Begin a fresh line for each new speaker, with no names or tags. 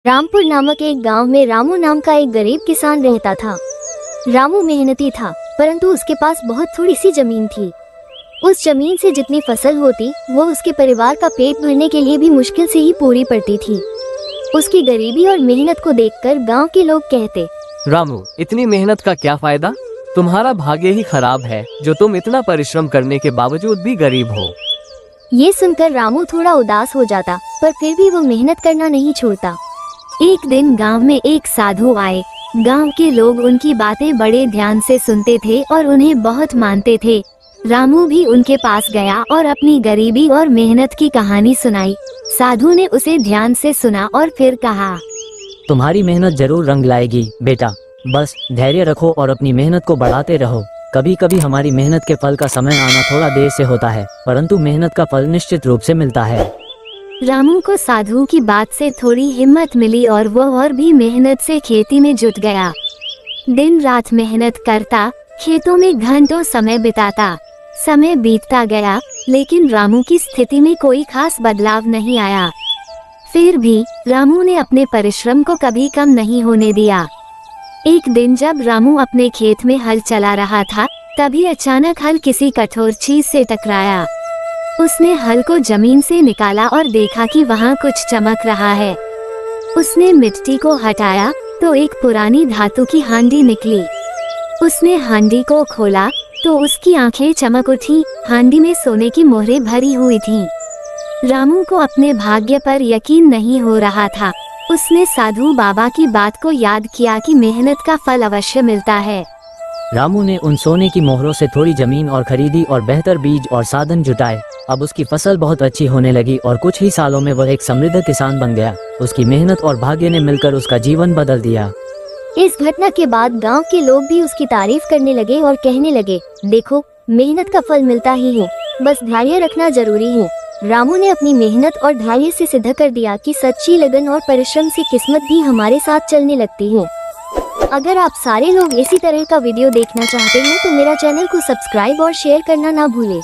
रामपुर नामक एक गांव में रामू नाम का एक गरीब किसान रहता था। रामू मेहनती था, परंतु उसके पास बहुत थोड़ी सी जमीन थी। उस जमीन से जितनी फसल होती वो उसके परिवार का पेट भरने के लिए भी मुश्किल से ही पूरी पड़ती थी। उसकी गरीबी और मेहनत को देखकर गांव के लोग कहते,
रामू, इतनी मेहनत का क्या फायदा? तुम्हारा भाग्य ही खराब है जो तुम इतना परिश्रम करने के बावजूद भी गरीब हो।
ये सुनकर रामू थोड़ा उदास हो जाता, पर फिर भी वो मेहनत करना नहीं छोड़ता। एक दिन गांव में एक साधु आए। गांव के लोग उनकी बातें बड़े ध्यान से सुनते थे और उन्हें बहुत मानते थे। रामू भी उनके पास गया और अपनी गरीबी और मेहनत की कहानी सुनाई। साधु ने उसे ध्यान से सुना और फिर कहा,
तुम्हारी मेहनत जरूर रंग लाएगी बेटा, बस धैर्य रखो और अपनी मेहनत को बढ़ाते रहो। कभी कभी हमारी मेहनत के फल का समय आना थोड़ा देर से होता है, परंतु मेहनत का फल निश्चित रूप से मिलता है।
रामू को साधु की बात से थोड़ी हिम्मत मिली और वो और भी मेहनत से खेती में जुट गया। दिन रात मेहनत करता, खेतों में घंटों समय बिताता। समय बीतता गया, लेकिन रामू की स्थिति में कोई खास बदलाव नहीं आया। फिर भी रामू ने अपने परिश्रम को कभी कम नहीं होने दिया। एक दिन जब रामू अपने खेत में हल चला रहा था, तभी अचानक हल किसी कठोर चीज से टकराया। उसने हल को जमीन से निकाला और देखा कि वहाँ कुछ चमक रहा है। उसने मिट्टी को हटाया तो एक पुरानी धातु की हांडी निकली। उसने हांडी को खोला तो उसकी आंखें चमक उठी। हांडी में सोने की मोहरें भरी हुई थीं। रामू को अपने भाग्य पर यकीन नहीं हो रहा था। उसने साधु बाबा की बात को याद किया कि मेहनत का फल अवश्य मिलता है।
रामू ने उन सोने की मोहरों से थोड़ी जमीन और खरीदी और बेहतर बीज और साधन जुटाए। अब उसकी फसल बहुत अच्छी होने लगी और कुछ ही सालों में वह एक समृद्ध किसान बन गया। उसकी मेहनत और भाग्य ने मिलकर उसका जीवन बदल दिया।
इस घटना के बाद गांव के लोग भी उसकी तारीफ करने लगे और कहने लगे, देखो, मेहनत का फल मिलता ही है, बस धैर्य रखना जरूरी है। रामू ने अपनी मेहनत और धैर्य से सिद्ध कर दिया कि सच्ची लगन और परिश्रम से किस्मत भी हमारे साथ चलने लगती है। अगर आप सारे लोग इसी तरह का वीडियो देखना चाहते हैं तो मेरा चैनल को सब्सक्राइब और शेयर करना ना भूलें।